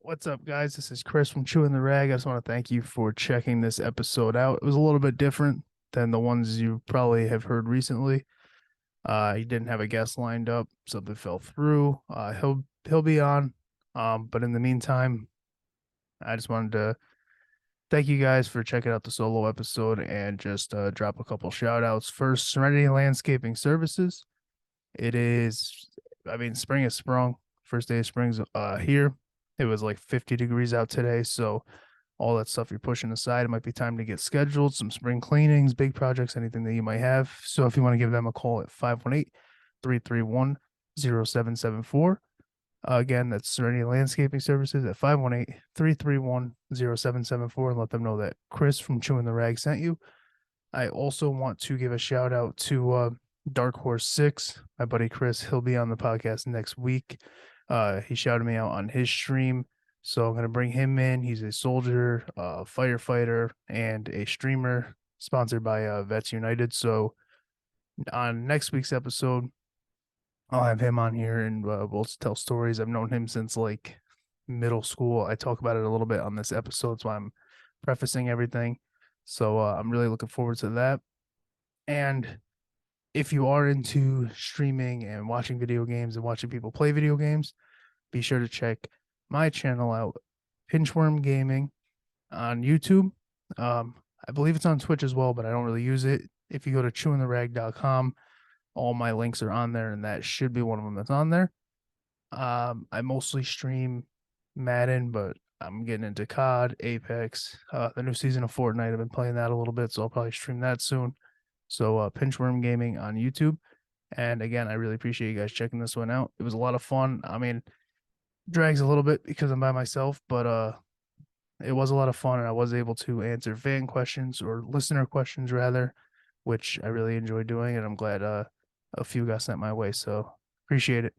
What's up, guys? This is Chris from Chewin The Rag. I just want to thank you for checking this episode out. It was a little bit different than the ones you probably have heard recently. He didn't have a guest lined up. Something fell through. He'll be on. But in the meantime, I just wanted to thank you guys for checking out the solo episode and just drop a couple shout outs. First, Serenity Landscaping Services. It is, spring has sprung. First day of spring's here. It was like 50 degrees out today, so all that stuff you're pushing aside, it might be time to get scheduled, some spring cleanings, big projects, anything that you might have. So if you want to give them a call at 518-331-0774. Again, that's Serenity Landscaping Services at 518-331-0774, and let them know that Chris from Chewin The Rag sent you. I also want to give a shout out to Dark Horse 6, my buddy Chris. He'll be on the podcast next week. He shouted me out on his stream, so I'm going to bring him in. He's a soldier, firefighter, and a streamer sponsored by Vets United. So on next week's episode, I'll have him on here and we'll tell stories. I've known him since like middle school. I talk about it a little bit on this episode, so I'm prefacing everything. So I'm really looking forward to that. And if you are into streaming and watching video games and watching people play video games, be sure to check my channel out, Pinchworm Gaming, on YouTube. I believe it's on Twitch as well, but I don't really use it. If you go to ChewinTheRag.com, all my links are on there, and that should be one of them that's on there. I mostly stream Madden, but I'm getting into COD, Apex, the new season of Fortnite. I've been playing that a little bit, so I'll probably stream that soon. So Pinchworm Gaming on YouTube. And again, I really appreciate you guys checking this one out. It was a lot of fun. I mean, drags a little bit because I'm by myself, but it was a lot of fun, and I was able to answer fan questions or listener questions rather, which I really enjoyed doing, and I'm glad a few got sent my way. So appreciate it.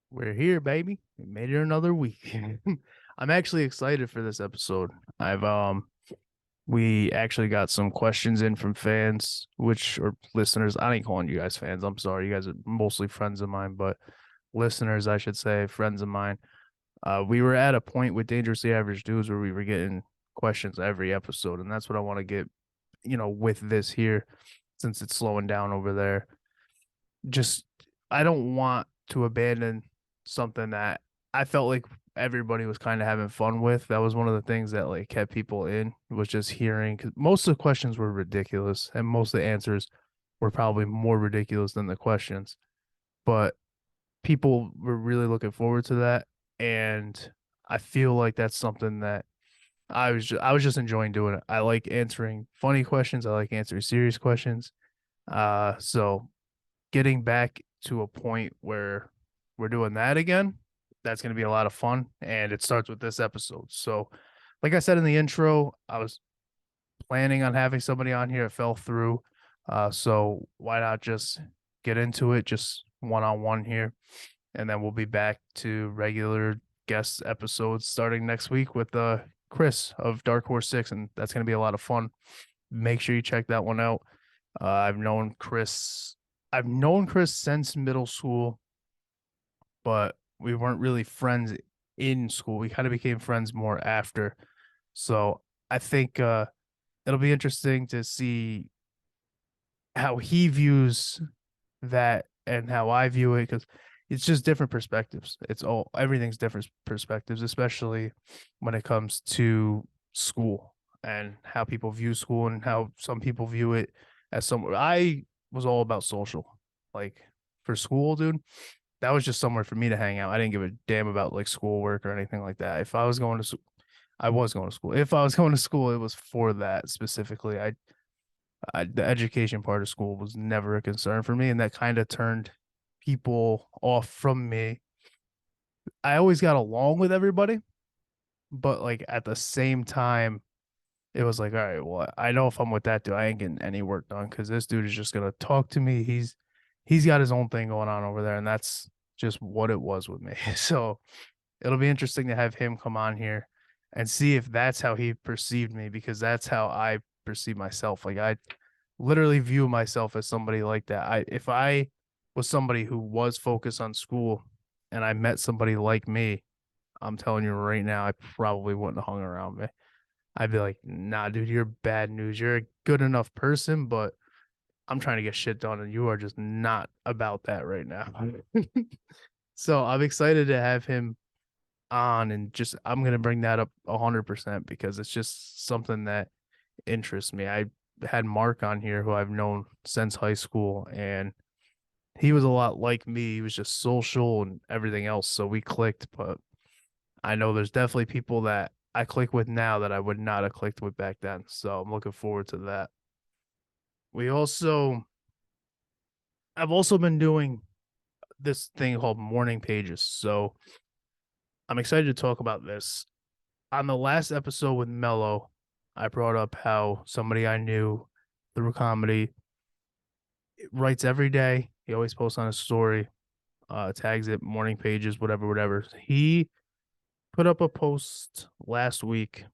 We're here, baby. We made it another week. I'm actually excited for this episode. We actually got some questions in from fans, which or listeners. I ain't calling you guys fans. I'm sorry. You guys are mostly friends of mine, but listeners, I should say, friends of mine. We were at a point with Dangerously Average Dudes where we were getting questions every episode, and that's what I want to get, with this here, since it's slowing down over there. Just, I don't want to abandon something that I felt like everybody was kind of having fun with. That was one of the things that like kept people in, was just hearing, because most of the questions were ridiculous and most of the answers were probably more ridiculous than the questions. But people were really looking forward to that, and I feel like that's something that I was just enjoying doing it. I like answering funny questions. I like answering serious questions. So getting back to a point where we're doing that again, that's going to be a lot of fun. And it starts with this episode. So, like I said in the intro, I was planning on having somebody on here. It fell through. So why not just get into it, just one on one here, and then we'll be back to regular guest episodes starting next week with Chris of Dark Horse 6, and that's going to be a lot of fun. Make sure you check that one out. I've known Chris since middle school, but we weren't really friends in school. We kind of became friends more after. So I think it'll be interesting to see how he views that and how I view it, because it's just different perspectives. Everything's different perspectives, especially when it comes to school and how people view school and how some people view it as somewhere. I was all about social, like for school, dude. That was just somewhere for me to hang out. I didn't give a damn about like schoolwork or anything like that. If I was going to, I was going to school. If I was going to school, it was for that specifically. The education part of school was never a concern for me, and that kind of turned people off from me. I always got along with everybody, but like at the same time, it was like, all right, well, I know if I'm with that dude, I ain't getting any work done because this dude is just gonna talk to me. He's got his own thing going on over there, and that's just what it was with me. So it'll be interesting to have him come on here and see if that's how he perceived me, because that's how I perceive myself. Like I literally view myself as somebody like that. If I was somebody who was focused on school and I met somebody like me, I'm telling you right now, I probably wouldn't have hung around me. I'd be like, nah, dude, you're bad news. You're a good enough person, but I'm trying to get shit done, and you are just not about that right now. So I'm excited to have him on, and just I'm gonna bring that up 100% because it's just something that interests me. I had Mark on here who I've known since high school, and he was a lot like me. He was just social and everything else, so we clicked. But I know there's definitely people that I click with now that I would not have clicked with back then. So I'm looking forward to that. We also, I've also been doing this thing called morning pages. So I'm excited to talk about this. On the last episode with Mello, I brought up how somebody I knew through comedy writes every day. He always posts on a story, tags it, morning pages, whatever, whatever. He put up a post last week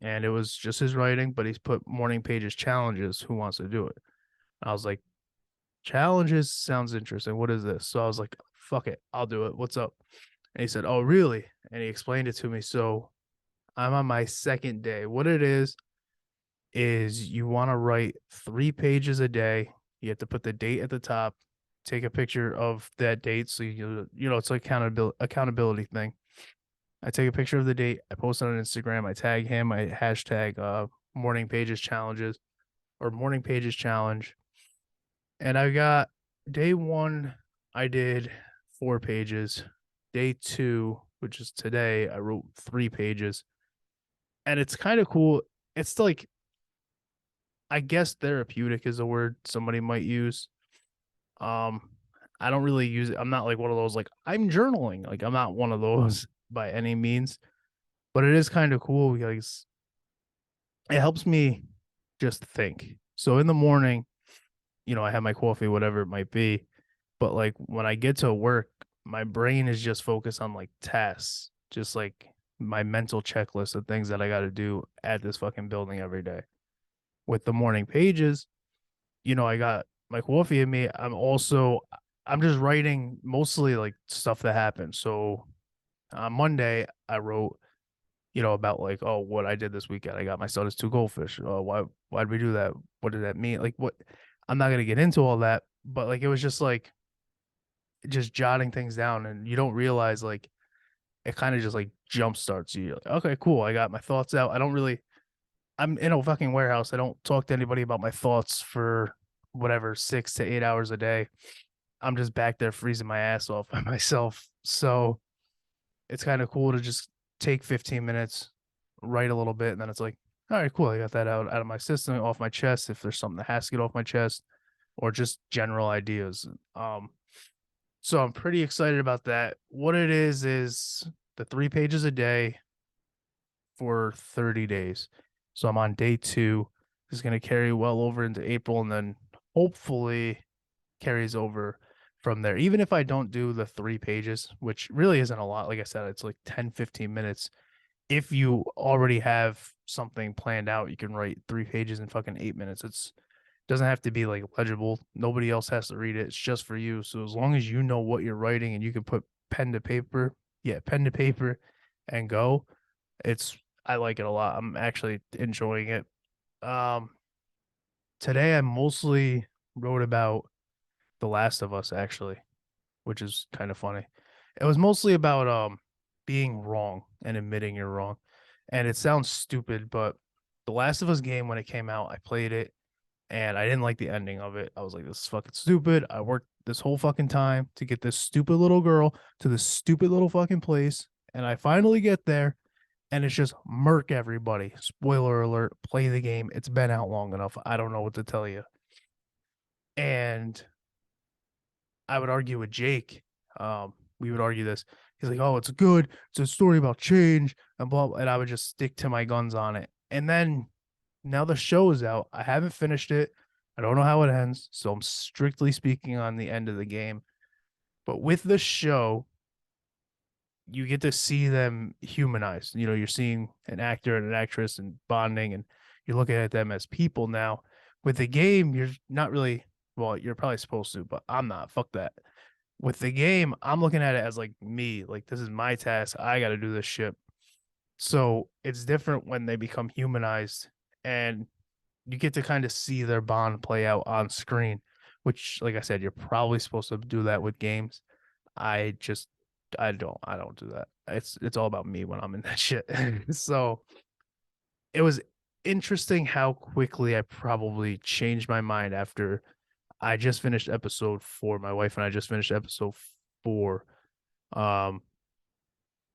and it was just his writing, but he's put morning pages challenges. Who wants to do it? I was like, challenges sounds interesting. What is this? So I was like, fuck it, I'll do it. What's up? And he said, oh, really? And he explained it to me. So I'm on my second day. What it is you want to write 3 pages a day. You have to put the date at the top, take a picture of that date. So you know, it's like accountability thing. I take a picture of the date, I post it on Instagram, I tag him, I hashtag morning pages challenges or morning pages challenge. And I got day one, I did 4 pages. Day two, which is today, I wrote 3 pages. And it's kind of cool. It's like, I guess therapeutic is a word somebody might use. Um, I don't really use it. I'm not like one of those, like, I'm journaling. Like, I'm not one of those by any means, but it is kind of cool because it helps me just think. So in the morning, I have my coffee, whatever it might be. But like when I get to work, my brain is just focused on like tasks, just like my mental checklist of things that I got to do at this fucking building every day. With the morning pages, I got my coffee in me. I'm just writing mostly like stuff that happened. So on Monday, I wrote, about like, oh, what I did this weekend. I got my son 2 goldfish. Oh, why'd we do that? What did that mean? Like what I'm not gonna get into all that, but like it was just like just jotting things down and you don't realize like it kind of just like jump starts you. You're like, okay, cool. I got my thoughts out. I'm in a fucking warehouse. I don't talk to anybody about my thoughts for whatever 6 to 8 hours a day. I'm just back there freezing my ass off by myself. So it's kind of cool to just take 15 minutes, write a little bit, and then it's like, all right, cool. I got that out of my system, off my chest. If there's something that has to get off my chest, or just general ideas. So I'm pretty excited about that. What it is the 3 pages a day for 30 days. So I'm on day two. This is going to carry well over into April and then hopefully carries over from there. Even if I don't do the 3 pages, which really isn't a lot, like I said, it's like 10, 15 minutes. If you already have something planned out, you can write 3 pages in fucking 8 minutes. It's doesn't have to be like legible. Nobody else has to read it. It's just for you. So as long as you know what you're writing and you can put pen to paper, pen to paper and go, I like it a lot. I'm actually enjoying it. Um Today I mostly wrote about The Last of Us actually, which is kind of funny. It was mostly about being wrong and admitting you're wrong. And it sounds stupid, but The Last of Us game when it came out, I played it and I didn't like the ending of it. I was like, this is fucking stupid. I worked this whole fucking time to get this stupid little girl to this stupid little fucking place. And I finally get there and it's just murk everybody. Spoiler alert, play the game. It's been out long enough. I don't know what to tell you. And I would argue with Jake. We would argue this. He's like, oh, it's good. It's a story about change and blah, blah. And I would just stick to my guns on it. And then now the show is out. I haven't finished it. I don't know how it ends. So I'm strictly speaking on the end of the game. But with the show, you get to see them humanized. You're seeing an actor and an actress and bonding, and you're looking at them as people now. With the game, you're not really, well, you're probably supposed to, but I'm not. Fuck that. With the game, I'm looking at it as like me, like this is my task. I got to do this shit. So it's different when they become humanized and you get to kind of see their bond play out on screen, which, like I said, you're probably supposed to do that with games. I just, I don't do that. It's all about me when I'm in that shit. So it was interesting how quickly I probably changed my mind after I just finished episode 4. My wife and I just finished episode 4. Um,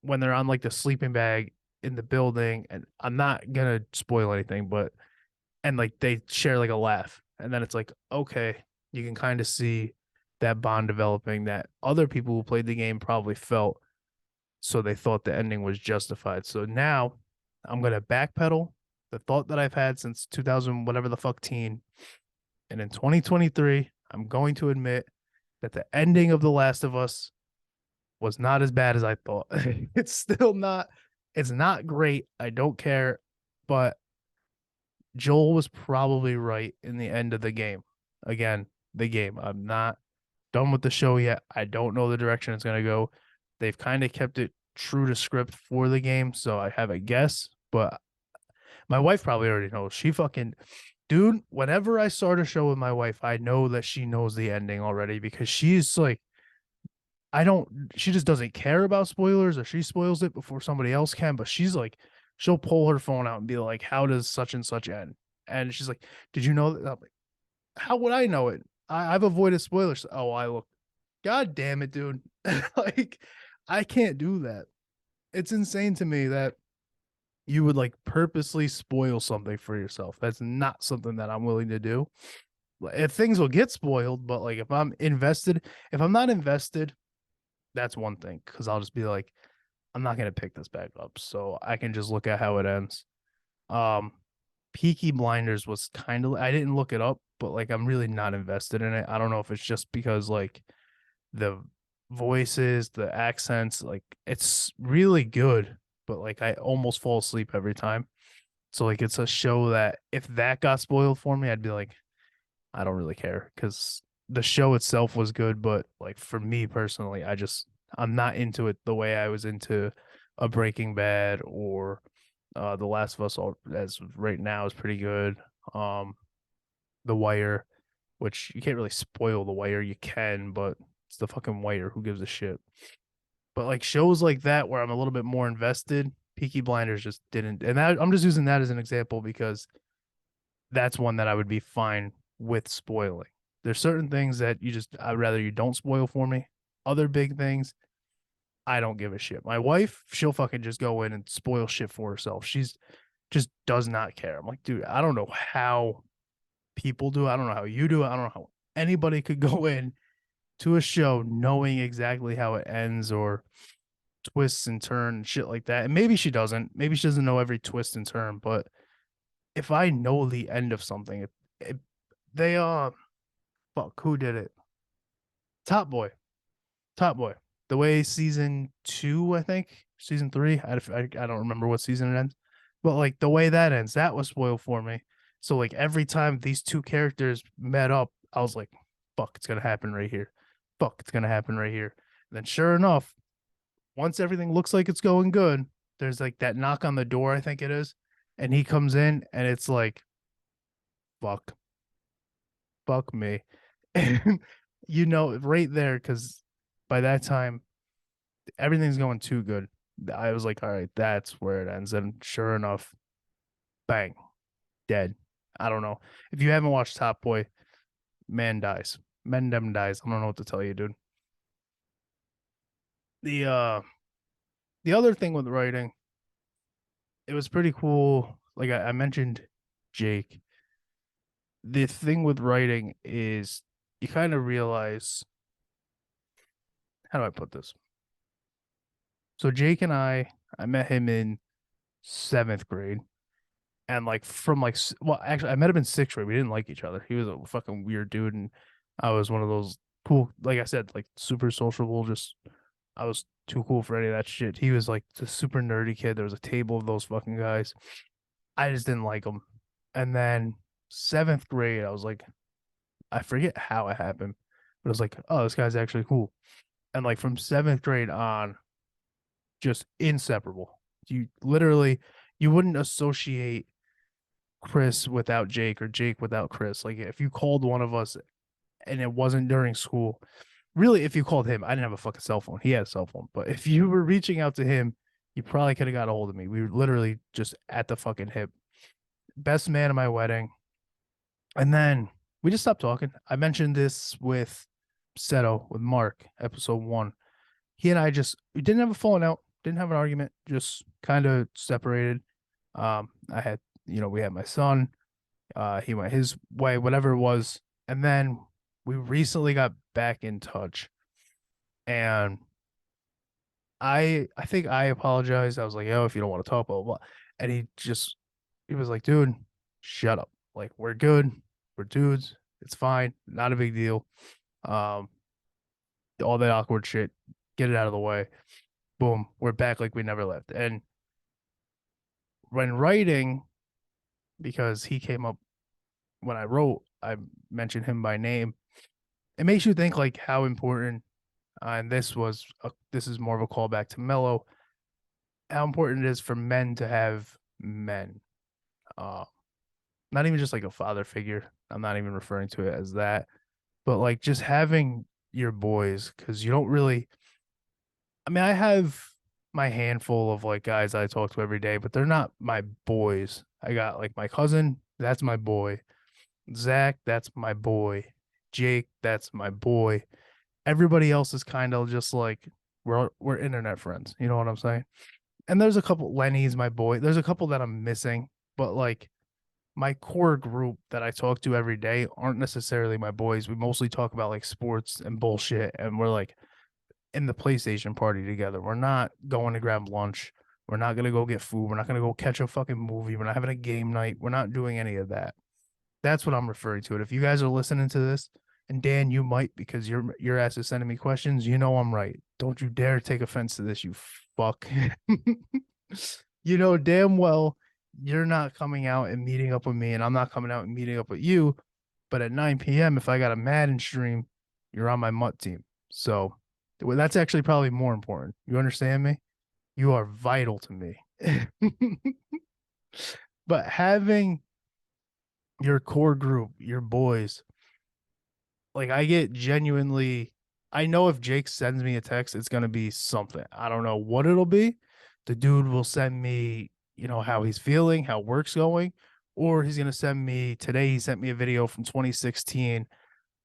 when they're on like the sleeping bag in the building, and I'm not gonna spoil anything, but and like they share like a laugh, and then it's like, okay, you can kind of see that bond developing that other people who played the game probably felt, so they thought the ending was justified. So now I'm gonna backpedal the thought that I've had since 2000 whatever the fuck teen, and in 2023 I'm going to admit that the ending of The Last of Us was not as bad as I thought. It's still not, it's not great. I don't care, but Joel was probably right in the end of the game. Again, the game. I'm not done with the show yet. I don't know the direction it's going to go. They've kind of kept it true to script for the game, so I have a guess, but my wife probably already knows. She fucking, dude, whenever I start a show with my wife, I know that she knows the ending already because she's like, I don't, she just doesn't care about spoilers, or she spoils it before somebody else can, but she's like, she'll pull her phone out and be like, how does such and such end? And she's like, did you know that? I'm like, how would I know it? I've avoided spoilers. Oh, I look, God damn it, dude. Like, I can't do that. It's insane to me that you would like purposely spoil something for yourself. That's not something that I'm willing to do. If things will get spoiled, but like if I'm invested, if I'm not invested, that's one thing because I'll just be like, I'm not gonna pick this back up, so I can just look at how it ends. Um, Peaky Blinders was kind of, I didn't look it up, but like I'm really not invested in it. I don't know if it's just because like the voices, the accents, like it's really good, but like I almost fall asleep every time. So like it's a show that if that got spoiled for me, I'd be like, I don't really care because the show itself was good, but like for me personally, I'm not into it the way I was into a Breaking Bad or The Last of Us. As right now is pretty good. Um, The Wire, which you can't really spoil The Wire. You can, but it's the fucking Wire. Who gives a shit? But like shows like that where I'm a little bit more invested, Peaky Blinders just didn't. And that, I'm just using that as an example because that's one that I would be fine with spoiling. There's certain things that I'd rather you don't spoil for me. Other big things, I don't give a shit. My wife, she'll fucking just go in and spoil shit for herself. She's just does not care. I'm like, dude, I don't know how people do it. I don't know how you do it. I don't know how anybody could go in to a show knowing exactly how it ends or twists and turns and shit like that. And maybe she doesn't. Maybe she doesn't know every twist and turn, but if I know the end of something, they fuck, who did it? Top Boy, Top Boy. The way season 2, I think season 3. I don't remember what season it ends, but like the way that ends, that was spoiled for me. So like every time these two characters met up, I was like, fuck, it's gonna happen right here. Fuck, it's gonna happen right here. And then sure enough, once everything looks like it's going good, there's like that knock on the door, I think it is, and he comes in, and it's like, fuck, fuck me. And you know, right there, because by that time, everything's going too good. I was like, all right, that's where it ends. And sure enough, bang, dead. I don't know. If you haven't watched Top Boy, man dies. Men dem dies. I don't know what to tell you, dude. The uh the other thing with writing, it was pretty cool. Like I mentioned Jake. The thing with writing is you kind of realize, how do I put this? So Jake and I met him in 7th grade, and like from like well, actually, I met him in 6th grade. We didn't like each other. He was a fucking weird dude, and I was one of those cool, like I said, like super sociable. Just I was too cool for any of that shit. He was like the super nerdy kid. There was a table of those fucking guys. I just didn't like him. And then 7th grade, I was like, I forget how it happened, But it was like, oh, this guy's actually cool. And like from seventh grade on, just inseparable. You literally you wouldn't associate Chris without Jake or Jake without Chris. Like if you called one of us and it wasn't during school, really, if you called him, I didn't have a fucking cell phone. He had a cell phone, but if you were reaching out to him, you probably could have got a hold of me. We were literally just at the fucking hip. Best man at my wedding. And then we just stopped talking. I mentioned this with Seto, with Mark, episode one. He and I just we didn't have a falling out, didn't have an argument, just kind of separated. I had, we had my son. He went his way, whatever it was. And then we recently got back in touch. And I think I apologized. I was like, yo, if you don't want to talk, blah, blah, blah. And he was like, dude, shut up. Like, we're good. We're dudes. It's fine. Not a big deal. Um, all that awkward shit, get it out of the way. Boom, we're back like we never left. And when writing, because he came up when I wrote, I mentioned him by name. It makes you think like how important, and this is more of a callback to Mello, how important it is for men to have men. Uh, Not even just like a father figure. I'm not even referring to it as that, but like just having your boys, because you don't really. I mean, I have my handful of like guys I talk to every day, but they're not my boys. I got like my cousin, that's my boy. Zach, that's my boy. Jake, that's my boy. Everybody else is kind of just like we're internet friends. You know what I'm saying? And there's a couple. Lenny's my boy. There's a couple that I'm missing, but like my core group that I talk to every day aren't necessarily my boys. We mostly talk about like sports and bullshit, and we're like in the PlayStation party together. We're not going to grab lunch. We're not gonna go get food. We're not gonna go catch a fucking movie. We're not having a game night. We're not doing any of that. That's what I'm referring to. It. If you guys are listening to this, and Dan, you might because your ass is sending me questions. You know I'm right. Don't you dare take offense to this, you fuck. You know damn well you're not coming out and meeting up with me, and I'm not coming out and meeting up with you. But at 9 p.m., if I got a Madden stream, you're on my mutt team. So well, that's actually probably more important. You understand me? You are vital to me. But having your core group, your boys, like I get genuinely, I know if Jake sends me a text, it's gonna be something. I don't know what it'll be. The dude will send me, how he's feeling, how work's going, or he's gonna send me today. He sent me a video from 2016.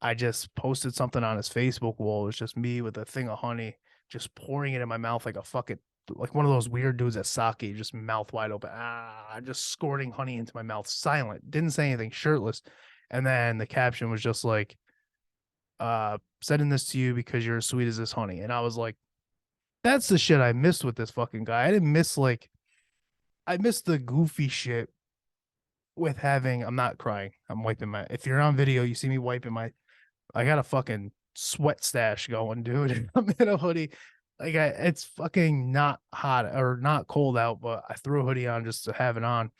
I just posted something on his Facebook wall. It's just me with a thing of honey, just pouring it in my mouth like a fucking like one of those weird dudes at sake, just mouth wide open, just squirting honey into my mouth, silent, didn't say anything, shirtless. And then the caption was just like, sending this to you because you're as sweet as this honey. And I was like, that's the shit I missed with this fucking guy. I didn't miss like I missed the goofy shit with having I'm not crying. I'm wiping my if you're on video, you see me wiping my I got a fucking sweat stash going, dude. I'm in a hoodie. It's fucking not hot or not cold out, but I threw a hoodie on just to have it on.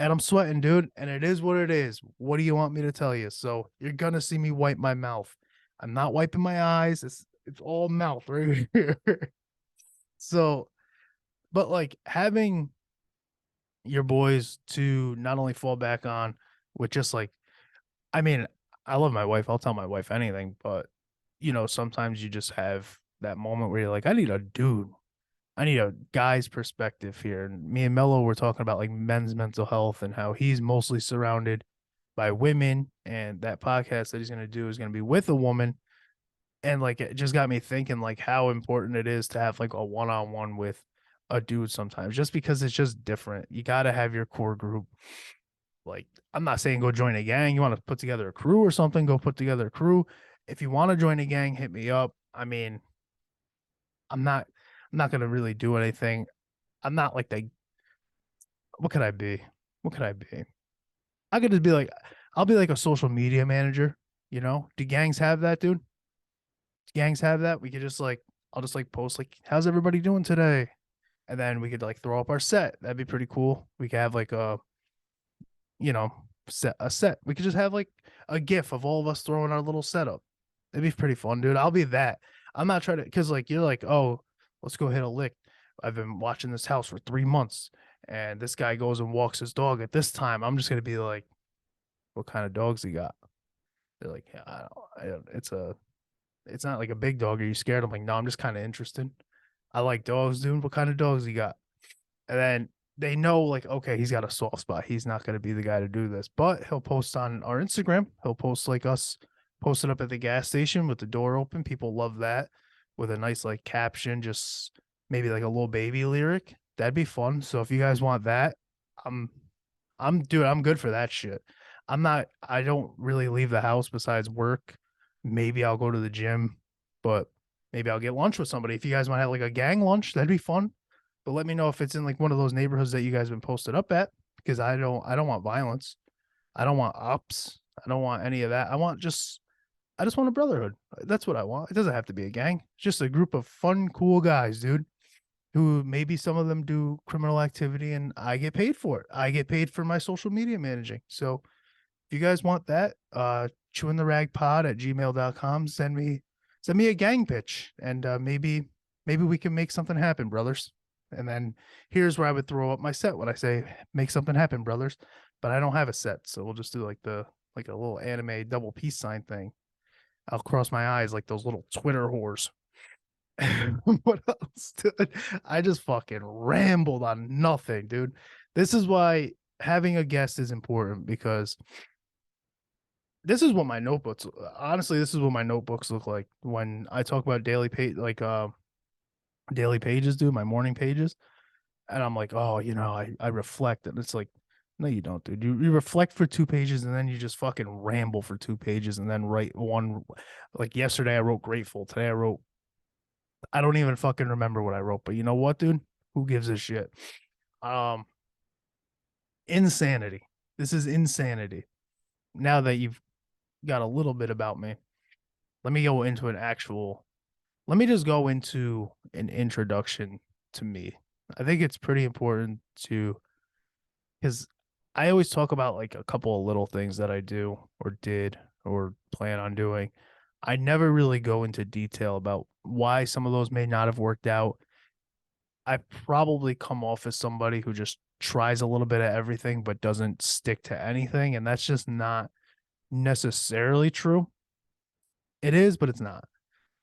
And I'm sweating, dude. And it is what it is. What do you want me to tell you? So you're gonna see me wipe my mouth. I'm not wiping my eyes. It's all mouth right here. So, but like having your boys to not only fall back on with just like, I mean, I love my wife. I'll tell my wife anything, but sometimes you just have that moment where you're like, I need a dude. I need a guy's perspective here. And me and Mello were talking about like men's mental health and how he's mostly surrounded by women. And that podcast that he's going to do is going to be with a woman. And like, it just got me thinking like how important it is to have like a one-on-one with a dude sometimes, just because it's just different. You got to have your core group. Like, I'm not saying go join a gang. You want to put together a crew or something, go put together a crew. If you want to join a gang, hit me up. I mean, I'm not gonna really do anything. I'm not like the what could I be? What could I be? I could just be like I'll be like a social media manager, Do gangs have that, dude? Do gangs have that? We could just like I'll just like post like how's everybody doing today? And then we could like throw up our set. That'd be pretty cool. We could have like you know, a set. We could just have like a gif of all of us throwing our little setup. It'd be pretty fun, dude. I'll be that. I'm not trying to, because like you're like, oh, let's go hit a lick. I've been watching this house for 3 months, and this guy goes and walks his dog at this time. I'm just gonna be like, what kind of dogs he got? They're like, yeah, it's not like a big dog. Are you scared? I'm like, no, I'm just kind of interested. I like dogs, dude. What kind of dogs he got? And then they know, like, okay, he's got a soft spot. He's not going to be the guy to do this, but he'll post on our Instagram. He'll post like us posted up at the gas station with the door open. People love that with a nice like caption, just maybe like a little baby lyric. That'd be fun. So if you guys want that, I'm, dude, I'm good for that shit. I don't really leave the house besides work. Maybe I'll go to the gym, but maybe I'll get lunch with somebody. If you guys want to have like a gang lunch, that'd be fun. But let me know if it's in like one of those neighborhoods that you guys have been posted up at, because I don't want violence. I don't want ops. I don't want any of that. I just want a brotherhood. That's what I want. It doesn't have to be a gang. It's just a group of fun, cool guys, dude, who maybe some of them do criminal activity and I get paid for it. I get paid for my social media managing. So if you guys want that, ChewinTheRagPod at gmail.com. Send me a gang pitch, and maybe we can make something happen, brothers. And then here's where I would throw up my set when I say make something happen, brothers. But I don't have a set, so we'll just do like a little anime double peace sign thing. I'll cross my eyes like those little Twitter whores. What else, dude? I just fucking rambled on nothing, dude. This is why having a guest is important, because this is what my notebooks honestly, this is what my notebooks look like when I talk about daily page, like daily pages, dude, my morning pages. And I'm like, oh, I reflect. And it's like, no, you don't, dude. You reflect for 2 pages and then you just fucking ramble for 2 pages and then write one. Like yesterday I wrote grateful. Today I don't even fucking remember what I wrote, but you know what, dude? Who gives a shit? Um, Insanity. This is insanity. Now that you've got a little bit about me, let me go into let me just go into an introduction to me. I think it's pretty important to, because I always talk about like a couple of little things that I do or did or plan on doing. I never really go into detail about why some of those may not have worked out. I probably come off as somebody who just tries a little bit of everything but doesn't stick to anything. And that's just not necessarily true. It is, but it's not.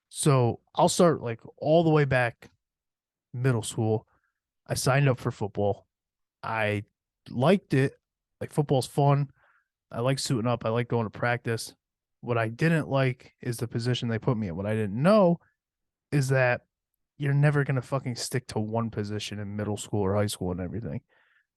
So I'll start like all the way back middle school. I signed up for football. I liked it. Like football's fun. I like suiting up. I like going to practice. What I didn't like is the position they put me in. What I didn't know is that you're never going to fucking stick to one position in middle school or high school and everything.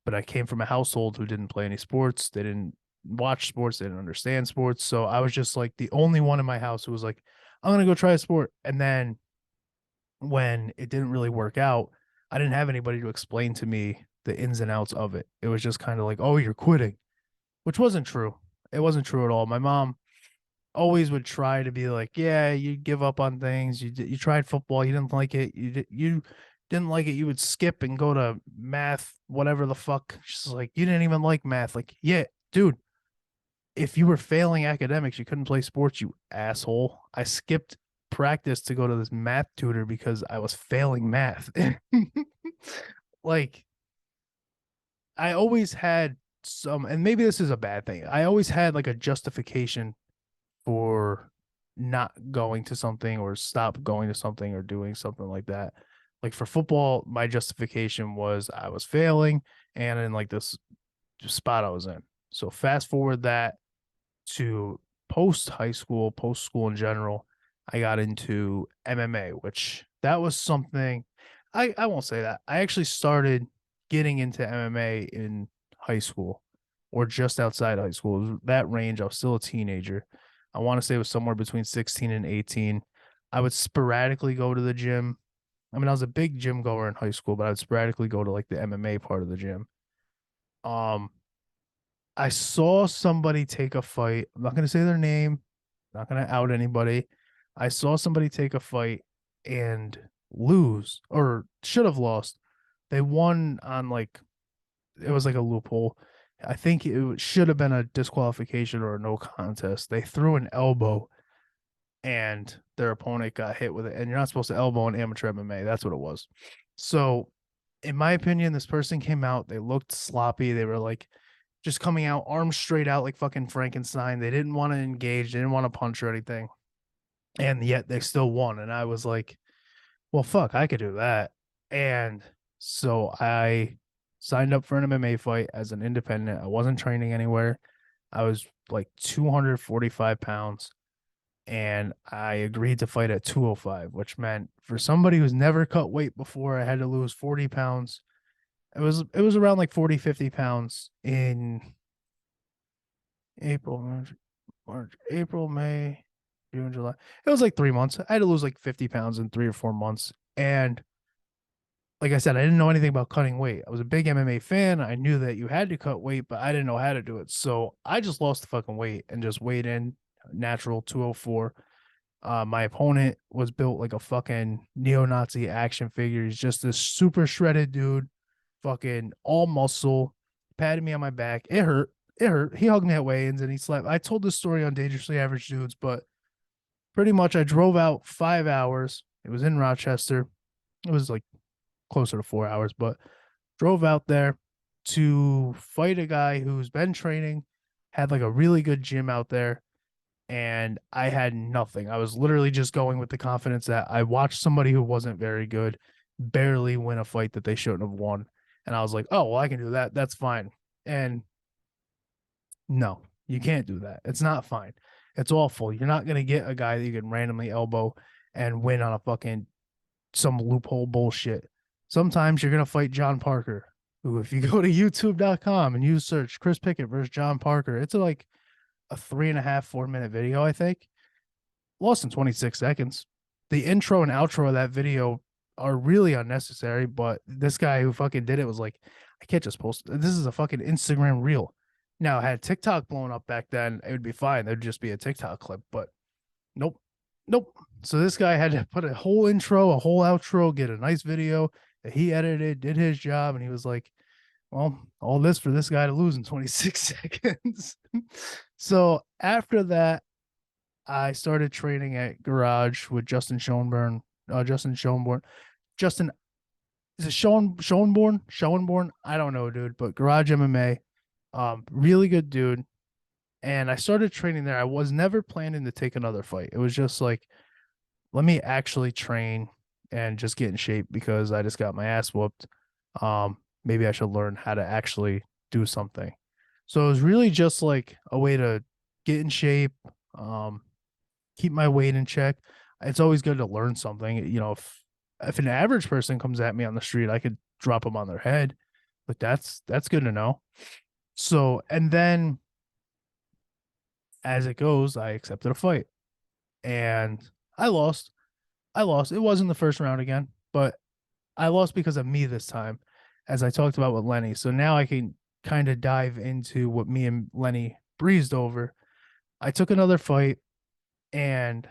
But I came from a household who didn't play any sports. They didn't watch sports. They didn't understand sports. So I was just like the only one in my house who was like, I'm going to go try a sport. And then when it didn't really work out, I didn't have anybody to explain to me the ins and outs of it. It was just kind of like, oh, you're quitting, which wasn't true. It wasn't true at all. My mom always would try to be like, yeah, you give up on things. You tried football, you didn't like it. You didn't like it. You would skip and go to math, whatever the fuck. She's like, you didn't even like math. Like, yeah, dude, if you were failing academics, you couldn't play sports, you asshole. I skipped practice to go to this math tutor because I was failing math. Like, I always had and maybe this is a bad thing. I always had like a justification for not going to something or stop going to something or doing something like that. Like for football, my justification was I was failing and in like this spot I was in. So fast forward that to post school in general, I got into MMA, which that was something I won't say that. I actually started getting into MMA in high school or just outside high school. It was that range. I was still a teenager. I want to say it was somewhere between 16 and 18. I would sporadically go to the gym. I mean, I was a big gym goer in high school, but I would sporadically go to like the MMA part of the gym. Um, I saw somebody take a fight. I'm not going to say their name, not going to out anybody. I saw somebody take a fight and lose or should have lost. They won on like, it was like a loophole. I think it should have been a disqualification or a no contest. They threw an elbow and their opponent got hit with it. And you're not supposed to elbow in amateur MMA. That's what it was. So, in my opinion, this person came out. They looked sloppy. They were like just coming out arms straight out like fucking Frankenstein. They didn't want to engage. They didn't want to punch or anything. And yet they still won. And I was like, well, fuck, I could do that. And so I signed up for an MMA fight as an independent. I wasn't training anywhere. I was like 245 pounds and I agreed to fight at 205, which meant for somebody who's never cut weight before, I had to lose 40 pounds. It was around like 40, 50 pounds in April, April, May, June, July. It was like 3 months. I had to lose like 50 pounds in 3 or 4 months. And like I said, I didn't know anything about cutting weight. I was a big MMA fan. I knew that you had to cut weight, but I didn't know how to do it. So I just lost the fucking weight and just weighed in natural 204. My opponent was built like a fucking neo-Nazi action figure. He's just this super shredded dude, fucking all muscle, patted me on my back. It hurt. It hurt. He hugged me at weigh-ins and he slept. I told this story on Dangerously Average Dudes, but pretty much I drove out 5 hours. It was in Rochester. It was like closer to 4 hours, but drove out there to fight a guy who's been training, had like a really good gym out there, and I had nothing. I was literally just going with the confidence that I watched somebody who wasn't very good barely win a fight that they shouldn't have won. And I was like, oh, well, I can do that. That's fine. And no, you can't do that. It's not fine. It's awful. You're not going to get a guy that you can randomly elbow and win on a fucking some loophole bullshit. Sometimes you're going to fight John Parker, who, if you go to youtube.com and you search Chris Pickett versus John Parker, it's like a 3.5, 4 minute video, I think. Lost in 26 seconds. The intro and outro of that video are really unnecessary, but this guy who fucking did it was like, I can't just post. This is a fucking Instagram reel. Now, had TikTok blown up back then, it would be fine. There'd just be a TikTok clip, but nope. Nope. So this guy had to put a whole intro, a whole outro, get a nice video that he edited, did his job, and he was like, well, all this for this guy to lose in 26 seconds. So after that, I started training at Garage with Justin Schoenborn. Justin, is it Schoenborn? I don't know, dude, but Garage MMA. Really good dude. And I started training there. I was never planning to take another fight. It was just like, let me actually train and just get in shape because I just got my ass whooped. Maybe I should learn how to actually do something. So it was really just like a way to get in shape, keep my weight in check. It's always good to learn something. You know, if an average person comes at me on the street, I could drop them on their head. But that's good to know. So, and then as it goes, I accepted a fight and I lost. I lost. It wasn't the first round again, but I lost because of me this time, as I talked about with Lenny. So now I can kind of dive into what me and Lenny breezed over. I took another fight and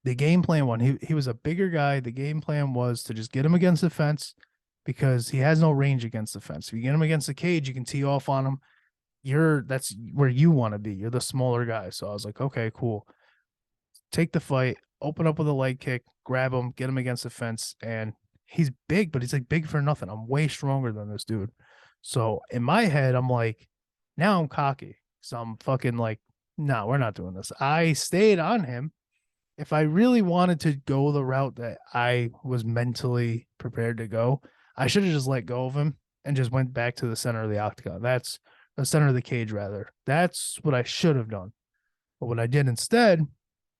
the game plan he was a bigger guy. The game plan was to just get him against the fence because he has no range against the fence. If you get him against the cage, you can tee off on him. That's where you want to be. You're the smaller guy. So I was like, okay, cool. Take the fight, open up with a leg kick, grab him, get him against the fence. And he's big, but he's like big for nothing. I'm way stronger than this dude. So in my head, I'm like, now I'm cocky. So I'm fucking like, no, we're not doing this. I stayed on him. If I really wanted to go the route that I was mentally prepared to go, I should have just let go of him and just went back to the center of the octagon. That's the center of the cage, rather. That's what I should have done. But what I did instead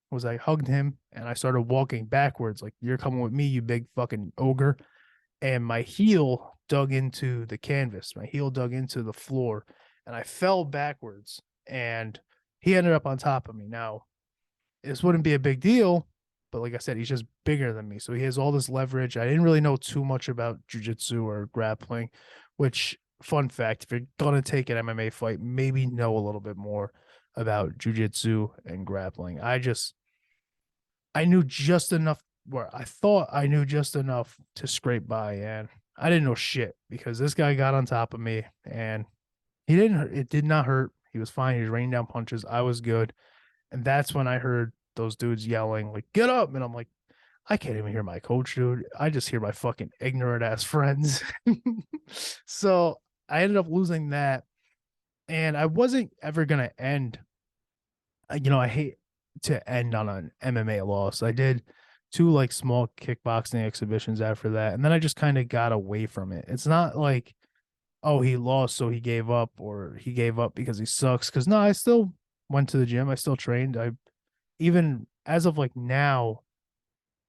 was I hugged him and I started walking backwards, like, you're coming with me, you big fucking ogre. And my heel dug into the canvas. My heel dug into the floor and I fell backwards and he ended up on top of me. Now, this wouldn't be a big deal, but like I said, he's just bigger than me. So he has all this leverage. I didn't really know too much about jiu-jitsu or grappling, which, fun fact, if you're going to take an MMA fight, maybe know a little bit more about jiu-jitsu and grappling. I knew just enough where I thought I knew just enough to scrape by, and I didn't know shit because this guy got on top of me and it did not hurt. He was fine. He was raining down punches. I was good. And that's when I heard those dudes yelling like, get up. And I'm like, I can't even hear my coach, dude. I just hear my fucking ignorant ass friends. So I ended up losing that. And I wasn't ever going to end. I hate to end on an MMA loss. I did two like small kickboxing exhibitions after that. And then I just kind of got away from it. It's not like, oh, he lost, so he gave up, or he gave up because he sucks. Cause no, I still went to the gym. I still trained. I even as of like now,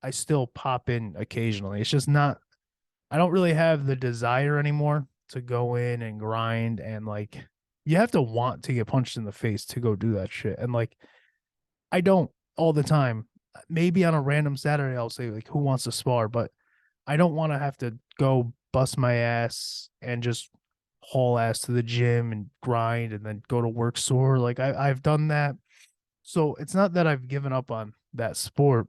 I still pop in occasionally. It's just not, I don't really have the desire anymore to go in and grind and like, you have to want to get punched in the face to go do that shit. And like, I don't all the time. Maybe on a random Saturday, I'll say like, who wants to spar? But I don't want to have to go bust my ass and just haul ass to the gym and grind and then go to work sore. Like I've done that. So it's not that I've given up on that sport.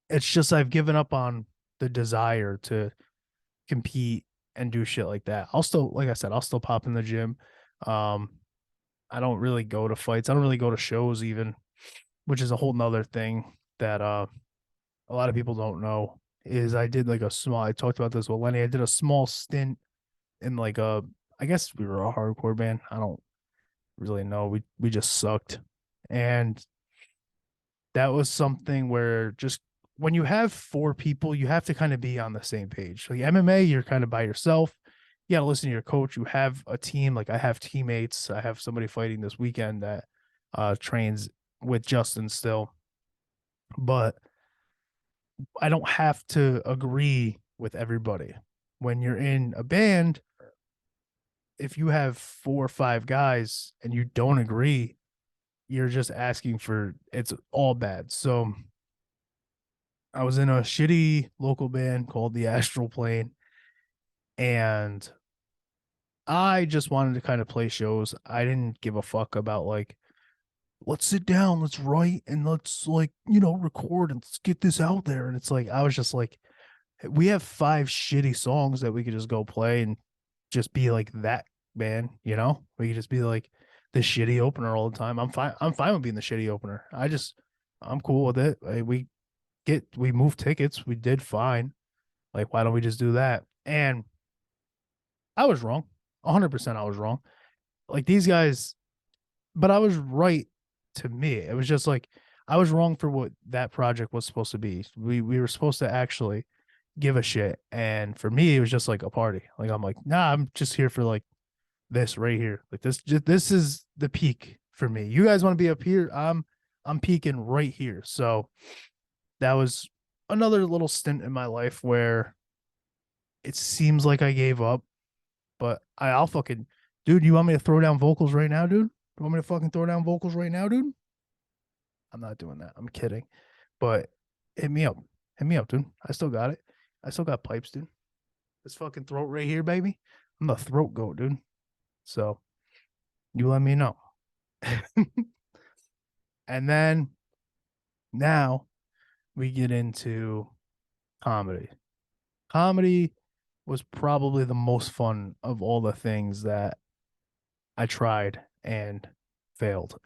It's just I've given up on the desire to compete and do shit like that. I'll still, like I said, I'll still pop in the gym. Um, I don't really go to fights. I don't really go to shows even, which is a whole nother thing that a lot of people don't know is I did like a small, I talked about this with Lenny. I did a small stint in like I guess we were a hardcore band. I don't really know. We just sucked. And that was something where just when you have four people, you have to kind of be on the same page. Like MMA, you're kind of by yourself. You got to listen to your coach. You have a team. Like I have teammates. I have somebody fighting this weekend that trains with Justin still. But I don't have to agree with everybody. When you're in a band, if you have 4 or 5 guys and you don't agree, you're just asking for it's all bad. So I was in a shitty local band called the Astral Plane, and I just wanted to kind of play shows. I didn't give a fuck about like, let's sit down, let's write, and let's like, record and let's get this out there. And it's like, I was just like, we have 5 shitty songs that we could just go play and just be like that band. We could just be like the shitty opener all the time. I'm fine. I'm fine with being the shitty opener. I'm cool with it. Like, we moved tickets. We did fine. Like, why don't we just do that? And I was wrong. 100% I was wrong. Like these guys, but I was right to me. It was just like I was wrong for what that project was supposed to be. We were supposed to actually give a shit. And for me, it was just like a party. Like I'm like, nah, I'm just here for like this right here. Like this is the peak for me. You guys want to be up here? I'm peaking right here. So that was another little stint in my life where it seems like I gave up, but I'll fucking dude, you want me to throw down vocals right now, dude? You want me to fucking throw down vocals right now, dude? I'm not doing that. I'm kidding. But hit me up. Hit me up, dude. I still got it. I still got pipes, dude. This fucking throat right here, baby. I'm the throat goat, dude. So you let me know. And then now we get into comedy. Comedy was probably the most fun of all the things that I tried and failed.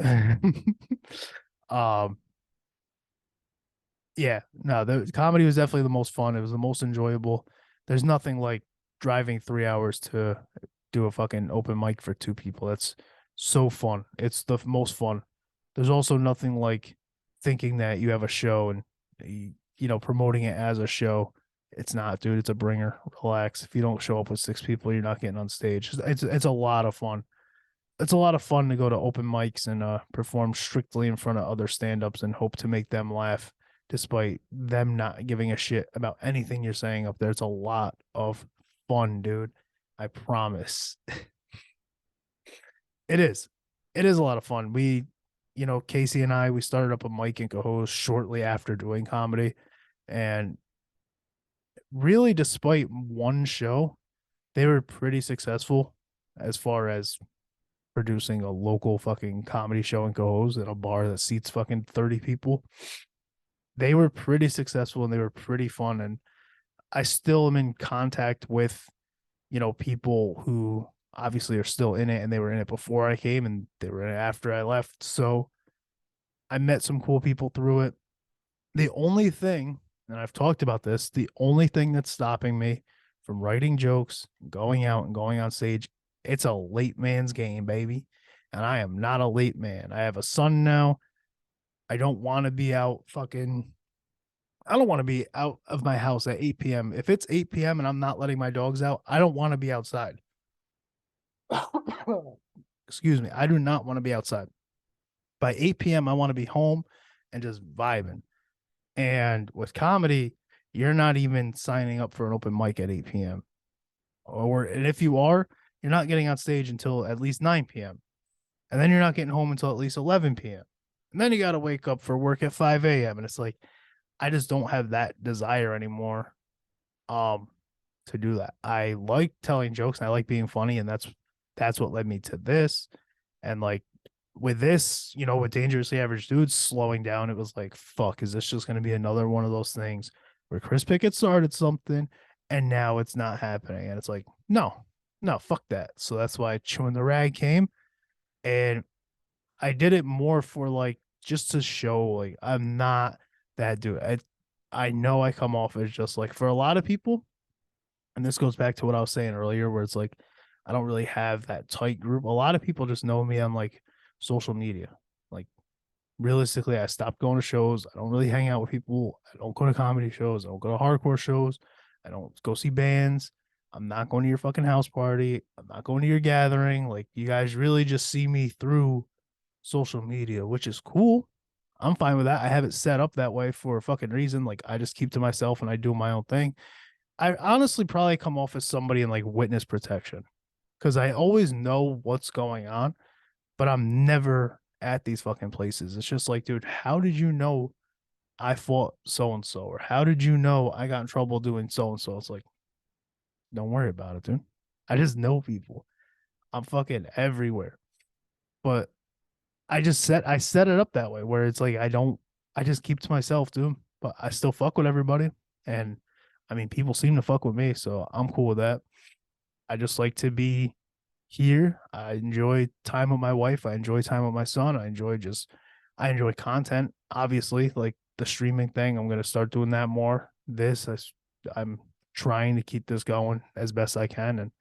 um yeah, no, the comedy was definitely the most fun. It was the most enjoyable. There's nothing like driving 3 hours to do a fucking open mic for 2 people. That's so fun. It's the most fun. There's also nothing like thinking that you have a show and promoting it as a show. It's not, dude. It's a bringer. Relax. If you don't show up with 6 people, you're not getting on stage. It's a lot of fun. It's a lot of fun to go to open mics and perform strictly in front of other stand-ups and hope to make them laugh despite them not giving a shit about anything you're saying up there. It's a lot of fun, dude. I promise. It is. It is a lot of fun. Casey and I, we started up a mic and co-host shortly after doing comedy. And really, despite one show, they were pretty successful as far as producing a local fucking comedy show and co-host at a bar that seats fucking 30 people. They were pretty successful and they were pretty fun. And I still am in contact with, people who obviously are still in it and they were in it before I came and they were in it after I left. So I met some cool people through it. The only thing, and I've talked about this, the only thing that's stopping me from writing jokes, going out and going on stage, it's a late man's game, baby. And I am not a late man. I have a son now. I don't want to be out fucking I don't want to be out of my house at 8 p.m. If it's 8 p.m. and I'm not letting my dogs out, I don't want to be outside. Excuse me. I do not want to be outside. By 8 p.m., I want to be home and just vibing. And with comedy, you're not even signing up for an open mic at 8 p.m. And if you are, you're not getting on stage until at least 9 p.m. And then you're not getting home until at least 11 p.m. And then you got to wake up for work at 5 a.m. And it's like, I just don't have that desire anymore um to do that. I like telling jokes and I like being funny, and that's what led me to this. And like with this, with Dangerously Average Dudes slowing down, it was like, fuck, is this just gonna be another one of those things where Chris Pickett started something and now it's not happening? And it's like, no, no, fuck that. So that's why Chewin The Rag came. And I did it more for like just to show like I'm not that dude. I know I come off as just like for a lot of people, and this goes back to what I was saying earlier, where it's like I don't really have that tight group. A lot of people just know me on like social media. Like realistically, I stopped going to shows. I don't really hang out with people. I don't go to comedy shows. I don't go to hardcore shows. I don't go see bands. I'm not going to your fucking house party. I'm not going to your gathering. Like you guys really just see me through social media, which is cool. I'm fine with that. I have it set up that way for a fucking reason. Like I just keep to myself and I do my own thing. I honestly probably come off as somebody in like witness protection because I always know what's going on, but I'm never at these fucking places. It's just like, dude, how did you know I fought so and so? Or how did you know I got in trouble doing so and so? It's like, don't worry about it, dude. I just know people. I'm fucking everywhere. But I set it up that way where it's like I just keep to myself, dude. But I still fuck with everybody. And I mean people seem to fuck with me, so I'm cool with that. I just like to be here. I enjoy time with my wife. I enjoy time with my son. I enjoy content, obviously, like the streaming thing. I'm gonna start doing that more. I'm trying to keep this going as best I can. And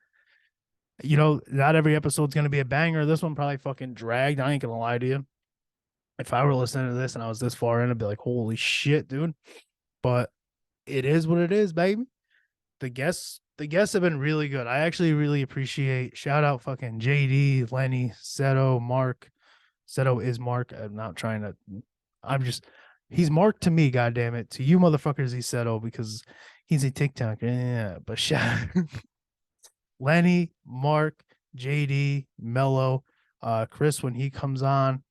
not every episode's gonna be a banger. This one probably fucking dragged. I ain't gonna lie to you. If I were listening to this and I was this far in, I'd be like, holy shit, dude. But it is what it is, baby. The guests have been really good. I actually really appreciate shout out fucking JD, Lenny, Seto, Mark. Seto is Mark. I'm just he's Mark to me, goddamn it. To you motherfuckers, he's Seto because he's a TikToker. Yeah, but shout Lenny, Mark, JD, Mello, Chris when he comes on,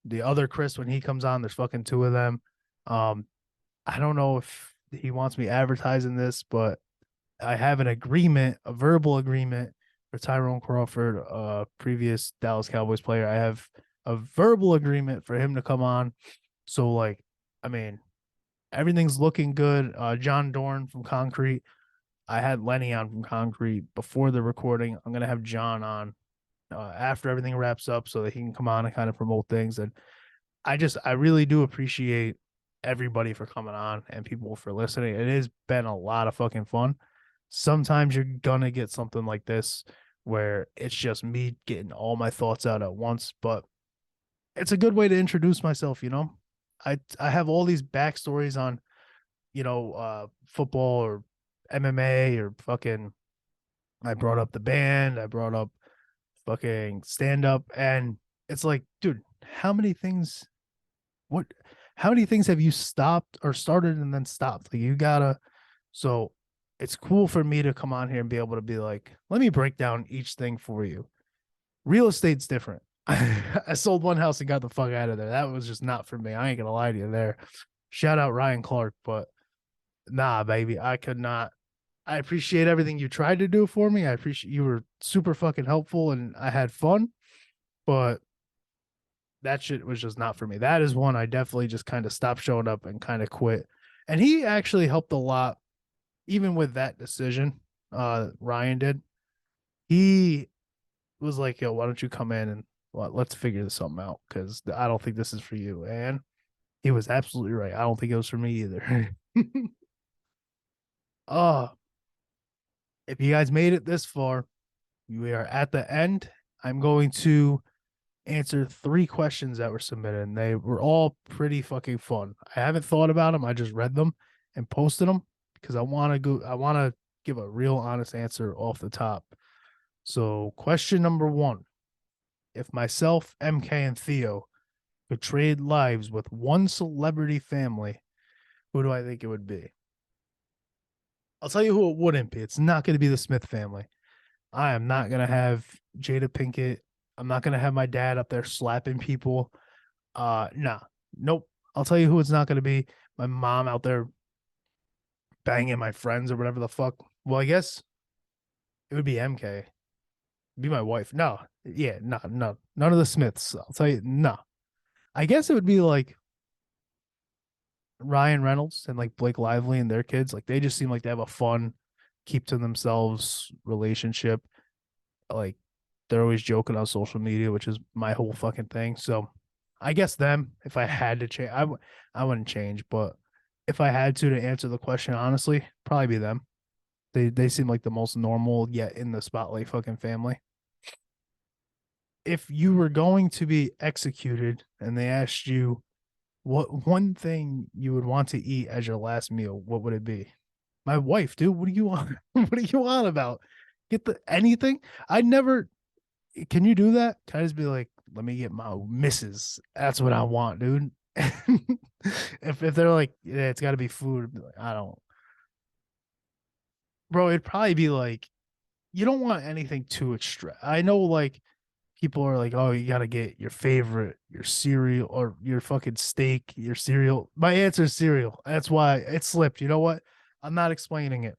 the other Chris when he comes on, there's fucking two of them. Um, I don't know if he wants me advertising this, but I have an agreement, a verbal agreement for Tyrone Crawford, previous Dallas Cowboys player. I have a verbal agreement for him to come on. So like, I mean, everything's looking good. John Dorn from Concrete. I had Lenny on from Concrete before the recording. I'm gonna have John on after everything wraps up so that he can come on and kind of promote things. And I really do appreciate everybody for coming on and people for listening. It has been a lot of fucking fun. Sometimes you're gonna get something like this where it's just me getting all my thoughts out at once, but it's a good way to introduce myself. I have all these backstories on, football or MMA or fucking I brought up the band, I brought up fucking stand up, and it's like, dude, how many things what how many things have you stopped or started and then stopped? Like you gotta so it's cool for me to come on here and be able to be like, let me break down each thing for you. Real estate's different. I sold one house and got the fuck out of there. That was just not for me. I ain't gonna lie to you there. Shout out Ryan Clark, but nah, baby, I could not. I appreciate everything you tried to do for me. I appreciate you were super fucking helpful and I had fun, but that shit was just not for me. That is one I definitely just kind of stopped showing up and kind of quit. And he actually helped a lot, even with that decision. Ryan did. He was like, yo, why don't you come in and well, let's figure something out because I don't think this is for you. And he was absolutely right. I don't think it was for me either. uh, if you guys made it this far, we are at the end. I'm going to answer 3 questions that were submitted, and they were all pretty fucking fun. I haven't thought about them. I just read them and posted them because I want to go. I want to give a real honest answer off the top. So, question number 1: if myself, MK, and Theo could trade lives with one celebrity family, who do I think it would be? I'll tell you who it wouldn't be. It's not going to be the Smith family. I am not going to have Jada Pinkett. I'm not going to have my dad up there slapping people. Nah, nope. I'll tell you who it's not going to be. My mom out there banging my friends or whatever the fuck. Well, I guess it would be MK. It'd be my wife. No, yeah, no, none of the Smiths. I'll tell you, no. I guess it would be like Ryan Reynolds and like Blake Lively and their kids. Like they just seem like they have a fun, keep to themselves relationship. Like they're always joking on social media, which is my whole fucking thing. So I guess them. If I had to change, I wouldn't change. But if I had to answer the question honestly, probably be them. They seem like the most normal yet in the spotlight fucking family. If you were going to be executed and they asked you what one thing you would want to eat as your last meal, what would it be? My wife, dude. What do you want? What do you want about? Get the anything? I never. Can you do that? Can I just be like, let me get my missus? That's what I want, dude. If they're like, yeah, it's got to be food. Like, I don't, bro. It'd probably be like, you don't want anything too extra. I know, like people are like, oh, you gotta get your favorite, your cereal or your fucking steak, your cereal. My answer is cereal. That's why it slipped. You know what? I'm not explaining it.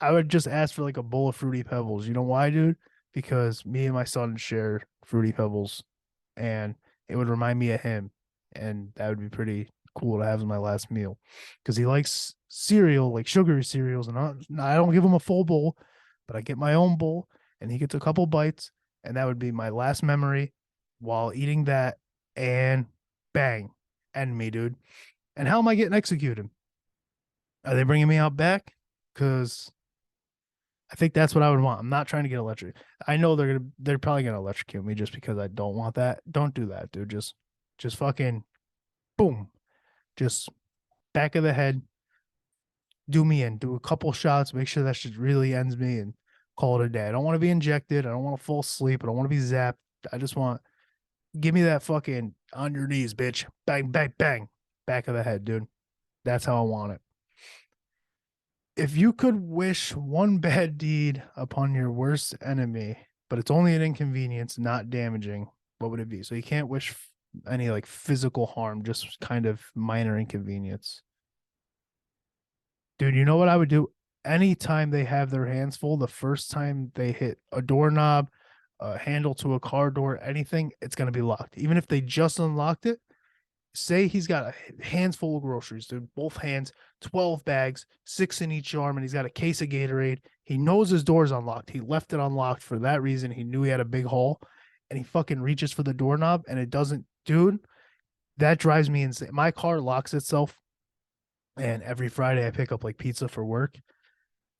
I would just ask for like a bowl of Fruity Pebbles. You know why, dude? Because me and my son share Fruity Pebbles, and it would remind me of him, and that would be pretty cool to have as my last meal. Because he likes cereal, like sugary cereals, and I don't give him a full bowl, but I get my own bowl, and he gets a couple bites, and that would be my last memory while eating that, and bang, end me, dude. And how am I getting executed? Are they bringing me out back? Because I think that's what I would want. I'm not trying to get electrocuted. I know they're probably gonna electrocute me just because I don't want that. Don't do that, dude. Just fucking boom. Just back of the head. Do me in. Do a couple shots. Make sure that shit really ends me and call it a day. I don't want to be injected. I don't want to fall asleep. I don't want to be zapped. I just want give me that fucking on your knees, bitch. Bang, bang, bang. Back of the head, dude. That's how I want it. If you could wish one bad deed upon your worst enemy, but it's only an inconvenience, not damaging, what would it be? So you can't wish any like physical harm, just kind of minor inconvenience. Dude, you know what I would do? Anytime they have their hands full, the first time they hit a doorknob, a handle to a car door, anything, it's going to be locked. Even if they just unlocked it, say he's got a hands full of groceries, dude, both hands, 12 bags, 6 in each arm, and he's got a case of Gatorade. He knows his door's unlocked. He left it unlocked for that reason. He knew he had a big hole, and he fucking reaches for the doorknob and it doesn't, dude. That drives me insane. My car locks itself, and every Friday I pick up like pizza for work.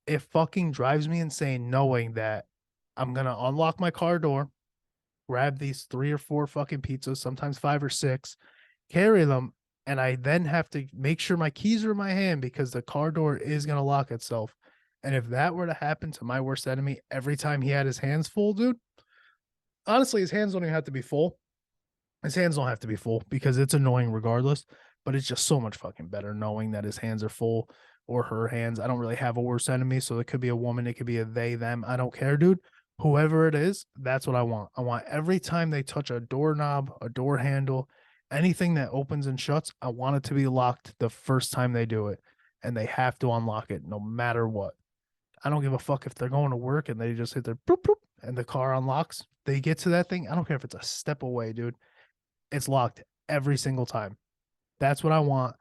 It fucking drives me insane knowing that I'm gonna unlock my car door, grab these 3 or 4 fucking pizzas, sometimes 5 or 6, carry them, and I then have to make sure my keys are in my hand because the car door is gonna lock itself. And if that were to happen to my worst enemy every time he had his hands full, dude, honestly, his hands don't even have to be full. His hands don't have to be full because it's annoying regardless, but it's just so much fucking better knowing that his hands are full or her hands. I don't really have a worst enemy, so it could be a woman, it could be a they, them. I don't care, dude. Whoever it is, that's what I want. I want every time they touch a doorknob, a door handle, anything that opens and shuts, I want it to be locked the first time they do it. And they have to unlock it no matter what. I don't give a fuck if they're going to work and they just hit their boop, boop, and the car unlocks. They get to that thing. I don't care if it's a step away, dude. It's locked every single time. That's what I want.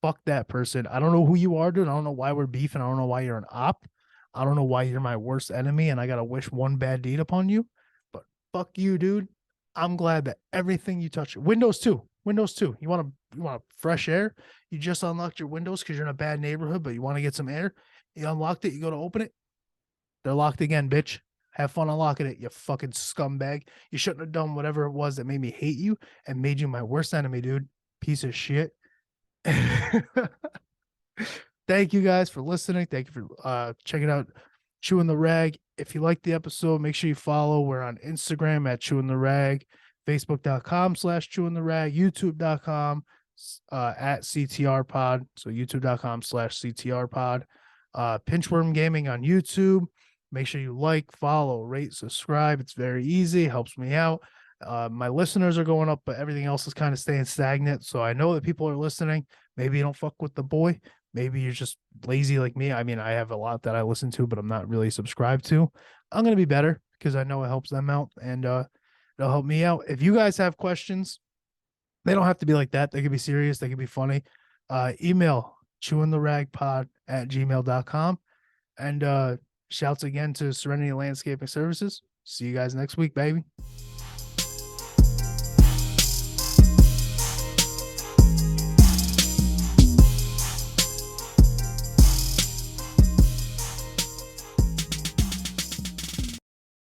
Fuck that person. I don't know who you are, dude. I don't know why we're beefing. I don't know why you're an op. I don't know why you're my worst enemy and I gotta wish one bad deed upon you. But fuck you, dude. I'm glad that everything you touch, Windows too. You want fresh air? You just unlocked your windows because you're in a bad neighborhood, but you want to get some air. You unlocked it. You go to open it. They're locked again, bitch. Have fun unlocking it, you fucking scumbag. You shouldn't have done whatever it was that made me hate you and made you my worst enemy, dude. Piece of shit. Thank you guys for listening. Thank you for checking out Chewin The Rag. If you like the episode, make sure you follow. We're on Instagram at Chewin The Rag, Facebook.com/Chewin The Rag, YouTube.com at CTR Pod. So YouTube.com/CTR Pod. Pinchworm Gaming on YouTube. Make sure you like, follow, rate, subscribe. It's very easy. Helps me out. My listeners are going up, but everything else is kind of staying stagnant. So I know that people are listening. Maybe you don't fuck with the boy. Maybe you're just lazy like me. I mean, I have a lot that I listen to, but I'm not really subscribed to. I'm going to be better because I know it helps them out and it'll help me out. If you guys have questions, they don't have to be like that. They could be serious. They could be funny. Email ChewinTheRagPod@gmail.com. And shouts again to Serenity Landscaping Services. See you guys next week, baby.